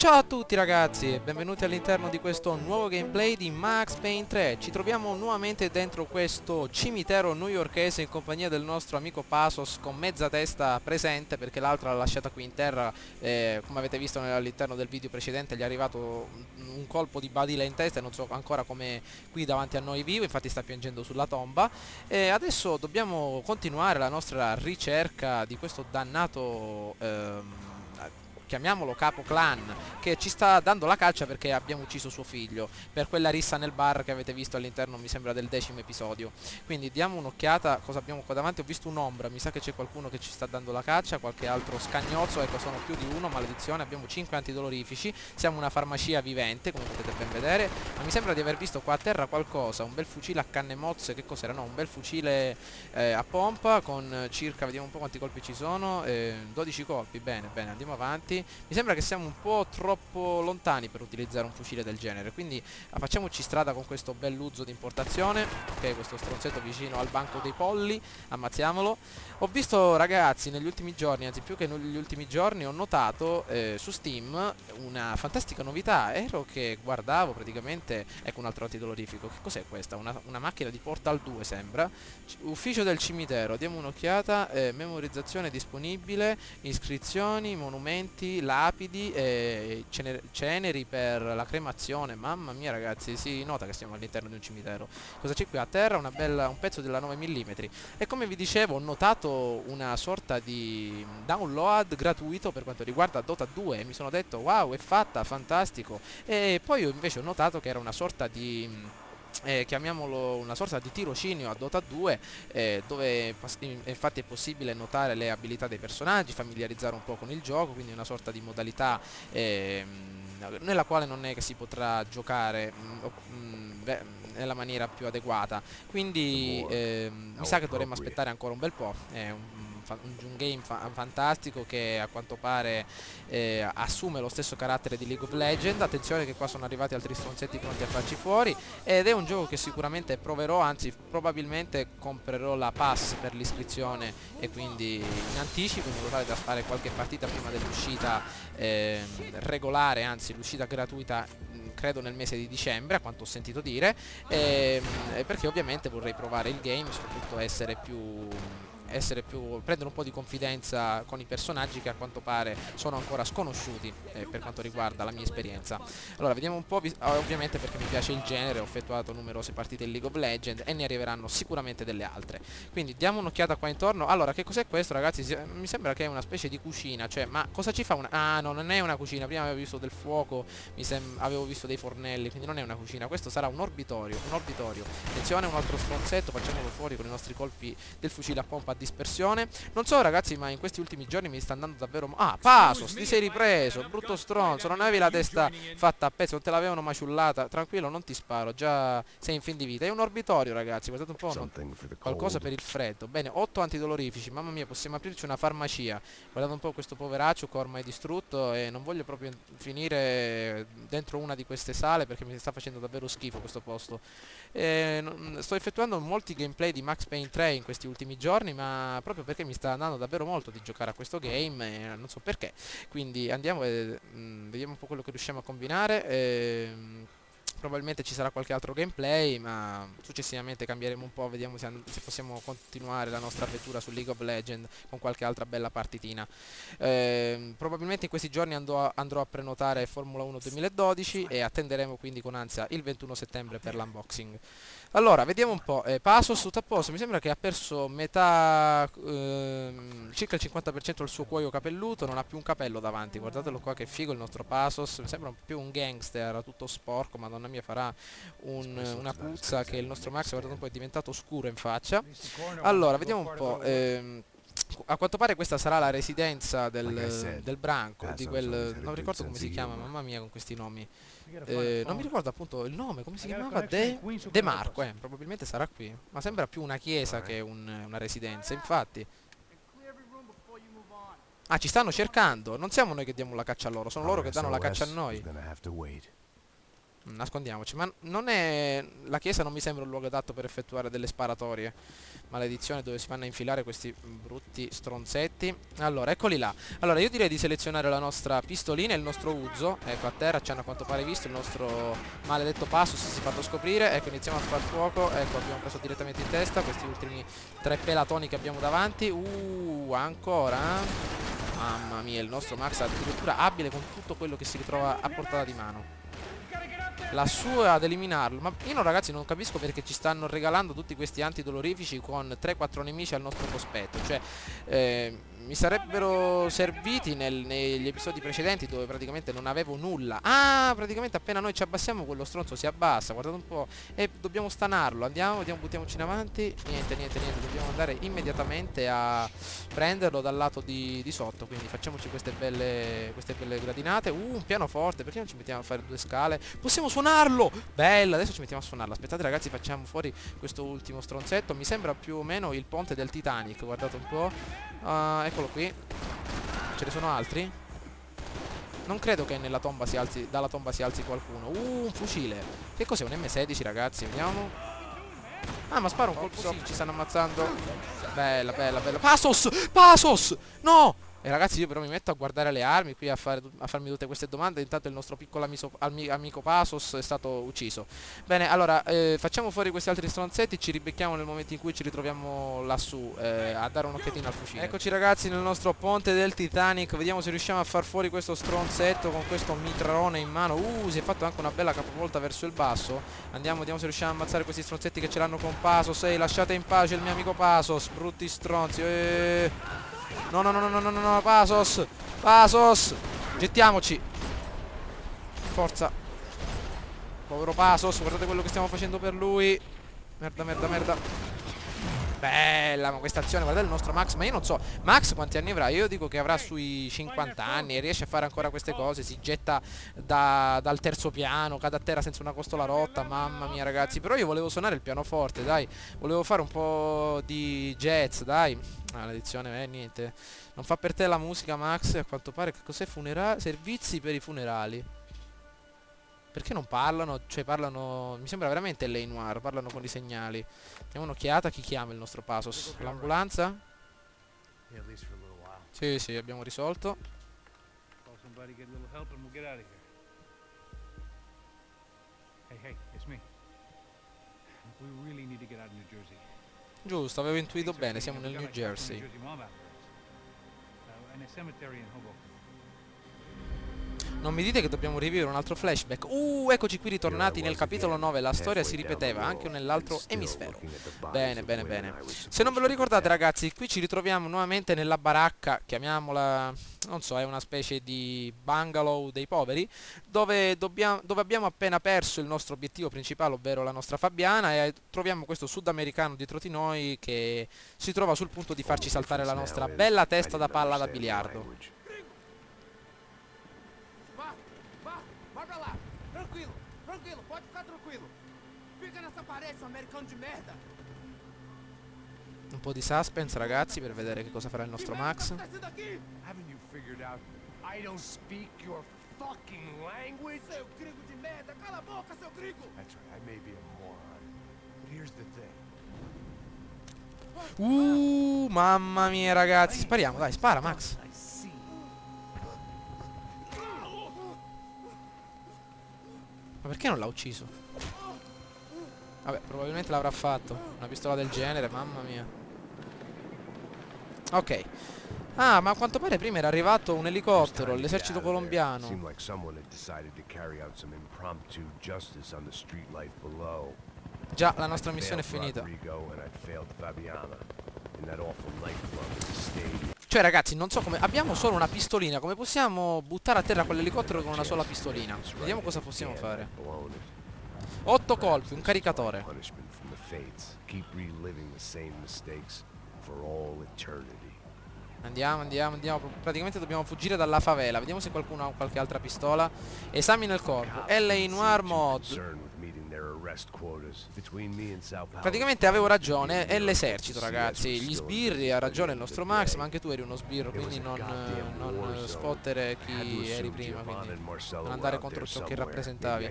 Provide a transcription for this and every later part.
Ciao a tutti ragazzi e benvenuti all'interno di questo nuovo gameplay di Max Payne 3. Ci troviamo nuovamente dentro questo cimitero newyorkese in compagnia del nostro amico Pasos, con mezza testa presente perché l'altra l'ha lasciata qui in terra. Come avete visto all'interno del video precedente, gli è arrivato un colpo di badile in testa e non so ancora come qui davanti a noi vivo, infatti sta piangendo sulla tomba. E adesso dobbiamo continuare la nostra ricerca di questo dannato chiamiamolo capo clan, che ci sta dando la caccia perché abbiamo ucciso suo figlio per quella rissa nel bar che avete visto all'interno, mi sembra, del 10° episodio. Quindi diamo un'occhiata cosa abbiamo qua davanti. Ho visto un'ombra, mi sa che c'è qualcuno che ci sta dando la caccia, qualche altro scagnozzo. Ecco, sono più di uno, maledizione. Abbiamo 5 antidolorifici, siamo una farmacia vivente come potete ben vedere, ma mi sembra di aver visto qua a terra qualcosa, un bel fucile a canne mozze. Che cos'era? No, un bel fucile a pompa con circa, vediamo un po' quanti colpi ci sono, 12 colpi. Bene, bene, andiamo avanti. Mi sembra che siamo un po' troppo lontani per utilizzare un fucile del genere, quindi facciamoci strada con questo bell'uzzo di importazione, ok, questo stronzetto vicino al banco dei polli, ammazziamolo. Ho visto ragazzi negli ultimi giorni, anzi più che negli ultimi giorni, ho notato su Steam una fantastica novità. Ero che guardavo praticamente, ecco un altro antidolorifico. Che cos'è questa? Una macchina di Portal 2 sembra. Ufficio del cimitero, diamo un'occhiata. Memorizzazione disponibile, iscrizioni, monumenti, lapidi, ceneri per la cremazione. Mamma mia ragazzi, si nota che siamo all'interno di un cimitero. Cosa c'è qui a terra? Un pezzo della 9 mm. E come vi dicevo, ho notato una sorta di download gratuito per quanto riguarda Dota 2 e mi sono detto wow, è fatta, fantastico. E poi invece ho notato che era una sorta di chiamiamolo una sorta di tirocinio a Dota 2, dove infatti è possibile notare le abilità dei personaggi, familiarizzare un po' con il gioco, quindi una sorta di modalità nella quale non è che si potrà giocare nella maniera più adeguata. Quindi mi sa che dovremmo aspettare ancora un bel po'. È un game fantastico che a quanto pare assume lo stesso carattere di League of Legends. Attenzione che qua sono arrivati altri stronzetti pronti a farci fuori, ed è un gioco che sicuramente proverò, anzi probabilmente comprerò la pass per l'iscrizione e quindi in anticipo, in modo tale da fare qualche partita prima dell'uscita regolare, anzi l'uscita gratuita credo nel mese di dicembre, a quanto ho sentito dire, perché ovviamente vorrei provare il game, soprattutto prendere un po' di confidenza con i personaggi che a quanto pare sono ancora sconosciuti per quanto riguarda la mia esperienza. Allora vediamo un po', ovviamente perché mi piace il genere, ho effettuato numerose partite in League of Legends e ne arriveranno sicuramente delle altre, quindi diamo un'occhiata qua intorno. Allora, che cos'è questo ragazzi? Mi sembra che è una specie di cucina, cioè, ma cosa ci fa una... Ah no, non è una cucina, prima avevo visto del fuoco, avevo visto dei fornelli, quindi non è una cucina, questo sarà un orbitorio, Attenzione, un altro stronzetto, facciamolo fuori con i nostri colpi del fucile a pompa a dispersione. Non so ragazzi, ma in questi ultimi giorni mi sta andando davvero... Ah, Pasos, ti sei ripreso, brutto stronzo, non avevi la testa fatta a pezzi, non te l'avevano maciullata. Tranquillo, non ti sparo, già sei in fin di vita. È un orbitorio ragazzi, guardate un po', qualcosa per il freddo. Bene, 8 antidolorifici, mamma mia, possiamo aprirci una farmacia. Guardate un po' questo poveraccio che ormai è distrutto e non voglio proprio finire dentro una di queste sale perché mi sta facendo davvero schifo questo posto. Sto effettuando molti gameplay di Max Payne 3 in questi ultimi giorni, ma proprio perché mi sta andando davvero molto di giocare a questo game e non so perché. Quindi andiamo e vediamo un po' quello che riusciamo a combinare. Probabilmente ci sarà qualche altro gameplay, ma successivamente cambieremo un po', vediamo se possiamo continuare la nostra avventura su League of Legends con qualche altra bella partitina. Probabilmente in questi giorni andrò a prenotare Formula 1 2012 e attenderemo quindi con ansia il 21 settembre per l'unboxing. Allora, vediamo un po'. Pasos tutto a posto, mi sembra che ha perso metà, circa il 50% del suo cuoio capelluto, non ha più un capello davanti, guardatelo qua che figo il nostro Pasos, mi sembra più un gangster, tutto sporco, madonna mia, farà una puzza che il nostro Max, guardate un po', è diventato scuro in faccia. Allora, vediamo un po'. A quanto pare questa sarà la residenza del branco, di quel... non ricordo come si chiama, mamma mia con questi nomi. Non mi ricordo appunto il nome, come si chiamava? De Marco, probabilmente sarà qui. Ma sembra più una chiesa che una residenza, infatti. Ah, ci stanno cercando, non siamo noi che diamo la caccia a loro, sono loro che danno la caccia a noi. Nascondiamoci, ma non è... La chiesa non mi sembra un luogo adatto per effettuare delle sparatorie. Maledizione, dove si vanno a infilare questi brutti stronzetti. Allora, eccoli là. Allora, io direi di selezionare la nostra pistolina e il nostro uso. Ecco, a terra ci hanno a quanto pare visto il nostro maledetto Passus si è fatto scoprire. Ecco, iniziamo a far fuoco. Ecco, abbiamo preso direttamente in testa questi ultimi 3 pelatoni che abbiamo davanti. Ancora? Mamma mia, il nostro Max è addirittura abile con tutto quello che si ritrova a portata di mano. La sua ad eliminarlo. Ma io no, ragazzi, non capisco perché ci stanno regalando tutti questi antidolorifici con 3-4 nemici al nostro cospetto. Cioè mi sarebbero serviti negli episodi precedenti, dove praticamente non avevo nulla. Ah, praticamente appena noi ci abbassiamo quello stronzo si abbassa. Guardate un po'. E dobbiamo stanarlo. Andiamo, buttiamoci in avanti. Niente. Dobbiamo andare immediatamente a prenderlo dal lato di sotto. Quindi facciamoci queste belle gradinate. Un pianoforte. Perché non ci mettiamo a fare 2 scale? Possiamo suonarlo! Bella, adesso ci mettiamo a suonarlo. Aspettate ragazzi, facciamo fuori questo ultimo stronzetto. Mi sembra più o meno il ponte del Titanic. Guardate un po'. Eccolo qui. Ce ne sono altri? Non credo che dalla tomba si alzi qualcuno. Un fucile. Che cos'è? Un M16 ragazzi, vediamo. Ah, ma spara un colpo sì, ci stanno ammazzando. Bella. Pasos! No! E ragazzi, io però mi metto a guardare le armi qui, a farmi tutte queste domande. Intanto il nostro piccolo amico Pasos è stato ucciso. Bene, allora facciamo fuori questi altri stronzetti. Ci ribecchiamo nel momento in cui ci ritroviamo lassù a dare un'occhiatina al fucile. Eccoci ragazzi nel nostro ponte del Titanic. Vediamo se riusciamo a far fuori questo stronzetto con questo mitralone in mano. Si è fatto anche una bella capovolta verso il basso. Andiamo, vediamo se riusciamo a ammazzare questi stronzetti che ce l'hanno con Pasos. Ehi, lasciate in pace il mio amico Pasos, brutti stronzi. No, Pasos! Gettiamoci. Forza. Povero Pasos, guardate quello che stiamo facendo per lui. Merda. Bella, ma questa azione, guardate il nostro Max. Ma io non so, Max quanti anni avrà? Io dico che avrà sui 50 anni e riesce a fare ancora queste cose. Si getta dal terzo piano, cade a terra senza una costola rotta. Mamma mia ragazzi. Però io volevo suonare il pianoforte, dai. Volevo fare un po' di jazz, dai. L'edizione, niente. Non fa per te la musica, Max. A quanto pare, che cos'è funerale? Servizi per i funerali. Perché non parlano? Cioè parlano... Mi sembra veramente L.A. Noire. Parlano con i segnali. Diamo un'occhiata. Chi chiama il nostro Pasos? L'ambulanza? Sì, abbiamo risolto. Giusto, avevo intuito bene. Siamo nel New Jersey. Non mi dite che dobbiamo rivivere un altro flashback. Eccoci qui ritornati nel capitolo 9. La storia si ripeteva anche nell'altro emisfero. Bene. Se non ve lo ricordate ragazzi, qui ci ritroviamo nuovamente nella baracca. Chiamiamola, non so, è una specie di bungalow dei poveri, dove abbiamo appena perso il nostro obiettivo principale, ovvero la nostra Fabiana. E troviamo questo sudamericano dietro di noi che si trova sul punto di farci saltare la nostra bella testa da palla da biliardo. Tranquilo, pode ficar tranquilo. Fica nessa parede, seu americano di merda. Un po' di suspense ragazzi per vedere che cosa farà il nostro Max. Haven't you figured out I don't speak your fucking language? Seu gringo di merda, cala a boca, seu gringo. That's right, I may be a moron. But here's the thing. Mamma mia ragazzi, spariamo, dai, spara Max. Ma perché non l'ha ucciso? Vabbè, probabilmente l'avrà fatto. Una pistola del genere, mamma mia. Ok. Ah, ma a quanto pare prima era arrivato un elicottero, l'esercito colombiano. Già, la nostra missione è finita. Cioè ragazzi, non so come... Abbiamo solo una pistolina. Come possiamo buttare a terra quell'elicottero con una sola pistolina? Vediamo cosa possiamo fare. 8 colpi, un caricatore. Andiamo. Praticamente dobbiamo fuggire dalla favela. Vediamo se qualcuno ha qualche altra pistola. Esamina il corpo. L.A. Noire mod. Praticamente avevo ragione, è l'esercito, ragazzi. Gli sbirri, ha ragione il nostro Max, ma anche tu eri uno sbirro, quindi non spottere chi eri prima, quindi non andare contro ciò che rappresentavi.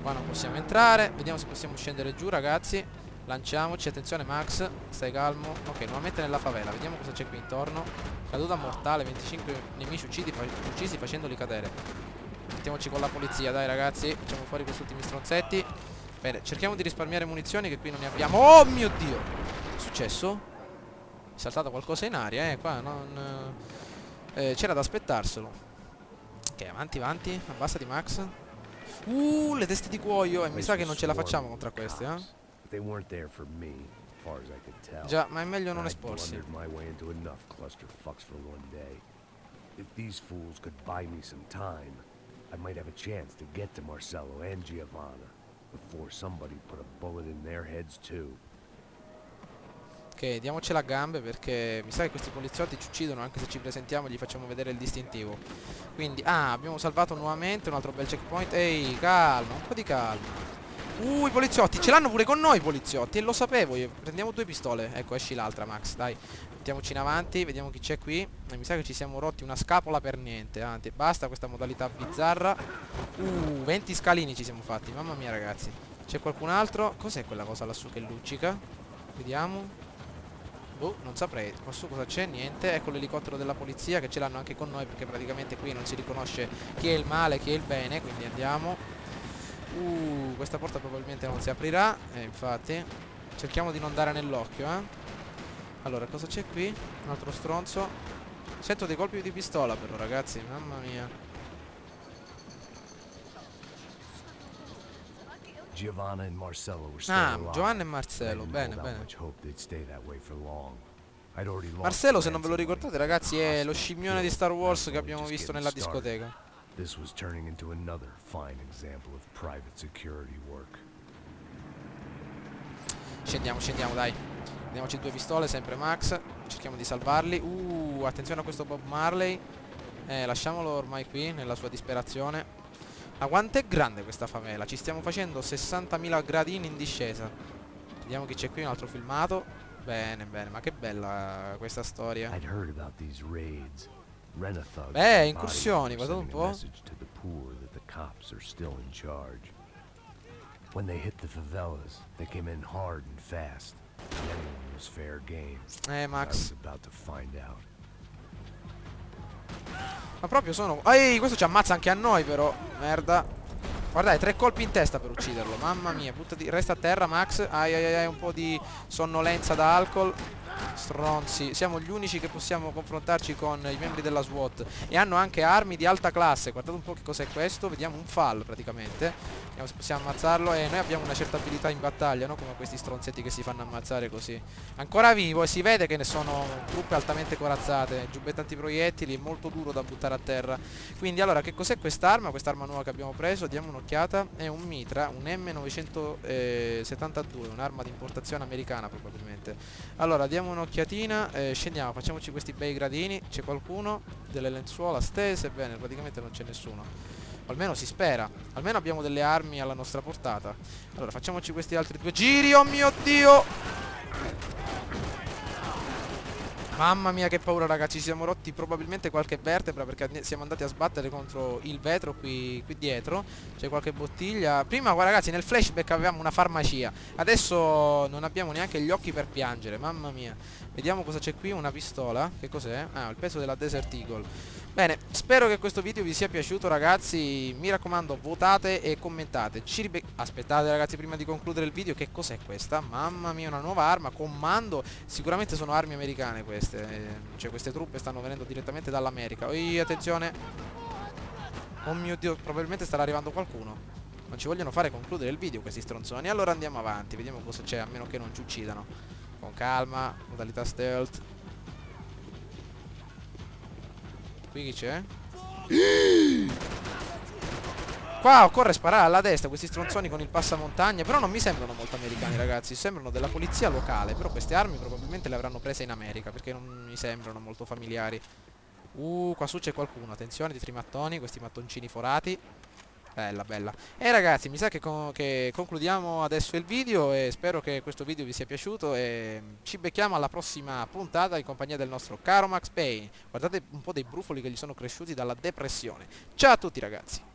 Qua non possiamo entrare, vediamo se possiamo scendere giù, ragazzi. Lanciamoci, attenzione Max, stai calmo. Ok, nuovamente nella favela, vediamo cosa c'è qui intorno. Caduta mortale, 25 nemici uccisi facendoli cadere. Mettiamoci con la polizia, dai ragazzi. Facciamo fuori questi ultimi stronzetti. Bene, cerchiamo di risparmiare munizioni che qui non ne abbiamo. Oh mio Dio! Che è successo? È saltato qualcosa in aria, qua non... c'era da aspettarselo. Ok, avanti, avanti. Abbassati Max. Le teste di cuoio. E mi sa che non ce la facciamo contro queste, eh? Già, ma è meglio non esporsi. If these fools could buy me some time, I might have a chance to get to Marcello and Giovanna before somebody put a bullet in their heads too. Ok, diamocela a gambe perché mi sa che questi poliziotti ci uccidono anche se ci presentiamo e gli facciamo vedere il distintivo. Quindi, abbiamo salvato nuovamente un altro bel checkpoint. Ehi, calma, un po' di calma. I poliziotti, ce l'hanno pure con noi i poliziotti, e lo sapevo io. Prendiamo 2 pistole. Ecco, esci l'altra Max, dai. Mettiamoci in avanti, vediamo chi c'è qui. E mi sa che ci siamo rotti una scapola per niente. Avanti, basta questa modalità bizzarra. 20 scalini ci siamo fatti, mamma mia ragazzi. C'è qualcun altro? Cos'è quella cosa lassù che luccica? Vediamo. Non saprei. Qua su cosa c'è? Niente. Ecco l'elicottero della polizia che ce l'hanno anche con noi, perché praticamente qui non si riconosce chi è il male, chi è il bene. Quindi andiamo. Questa porta probabilmente non si aprirà. Infatti cerchiamo di non dare nell'occhio, Allora, cosa c'è qui? Un altro stronzo. Sento dei colpi di pistola però, ragazzi, mamma mia. Giovanna e Marcello were still alive. Giovanna e Marcello, bene, bene. Marcello, Marcello, se non ve lo ricordate ragazzi, è lo scimmione di Star Wars che abbiamo visto nella discoteca. This was turning into another fine example of private security work. Scendiamo, scendiamo, dai. Vediamoci 2 pistole, sempre Max. Cerchiamo di salvarli. Attenzione a questo Bob Marley. Lasciamolo ormai qui, nella sua disperazione. Ma quanto è grande questa favela? Ci stiamo facendo 60.000 gradini in discesa. Vediamo chi c'è qui, un altro filmato. Bene, bene, ma che bella questa storia. Beh, incursioni, guardate un po'. When they hit the favelas, they came in hard and fast. Anyone was fair game. Max. About to find out. Ma proprio sono... Ehi, questo ci ammazza anche a noi però. Merda. Guardate, 3 colpi in testa per ucciderlo. Mamma mia, resta a terra Max. Ai, un po' di sonnolenza da alcol. Stronzi, siamo gli unici che possiamo confrontarci con i membri della SWAT. E hanno anche armi di alta classe. Guardate un po' che cos'è questo. Vediamo un fall praticamente. Vediamo se possiamo ammazzarlo. E noi abbiamo una certa abilità in battaglia, no? Come questi stronzetti che si fanno ammazzare così. Ancora vivo, e si vede che ne sono truppe altamente corazzate. Giubbette antiproiettili, è molto duro da buttare a terra. Quindi allora, che cos'è quest'arma? Quest'arma nuova che abbiamo preso, diamo un'occhiata. È un Mitra, un M972, un'arma di importazione americana probabilmente. Allora, diamo un'occhiatina, scendiamo, facciamoci questi bei gradini. C'è qualcuno? Delle lenzuola stese? Bene, praticamente non c'è nessuno, o almeno si spera. Almeno abbiamo delle armi alla nostra portata. Allora, facciamoci questi altri 2 giri. Oh mio Dio! Mamma mia che paura ragazzi, ci siamo rotti probabilmente qualche vertebra perché siamo andati a sbattere contro il vetro qui dietro. C'è qualche bottiglia. Prima ragazzi nel flashback avevamo una farmacia, adesso non abbiamo neanche gli occhi per piangere, mamma mia. Vediamo cosa c'è qui, una pistola. Che cos'è? Il peso della Desert Eagle. Bene, spero che questo video vi sia piaciuto ragazzi. Mi raccomando, votate e commentate. Aspettate ragazzi, prima di concludere il video, che cos'è questa? Mamma mia, una nuova arma, comando. Sicuramente sono armi americane queste. Cioè queste truppe stanno venendo direttamente dall'America. Attenzione. Oh mio Dio, probabilmente starà arrivando qualcuno. Non ci vogliono fare concludere il video questi stronzoni. Allora andiamo avanti, vediamo cosa c'è, a meno che non ci uccidano. Con calma, modalità stealth. Qui chi c'è? Qua occorre sparare alla destra, questi stronzoni con il passamontagna. Però non mi sembrano molto americani ragazzi, sembrano della polizia locale. Però queste armi probabilmente le avranno prese in America, perché non mi sembrano molto familiari. Qua su c'è qualcuno, attenzione, dietro i mattoni, questi mattoncini forati. Bella, bella. E ragazzi, mi sa che concludiamo adesso il video e spero che questo video vi sia piaciuto e ci becchiamo alla prossima puntata in compagnia del nostro caro Max Payne. Guardate un po' dei brufoli che gli sono cresciuti dalla depressione. Ciao a tutti ragazzi!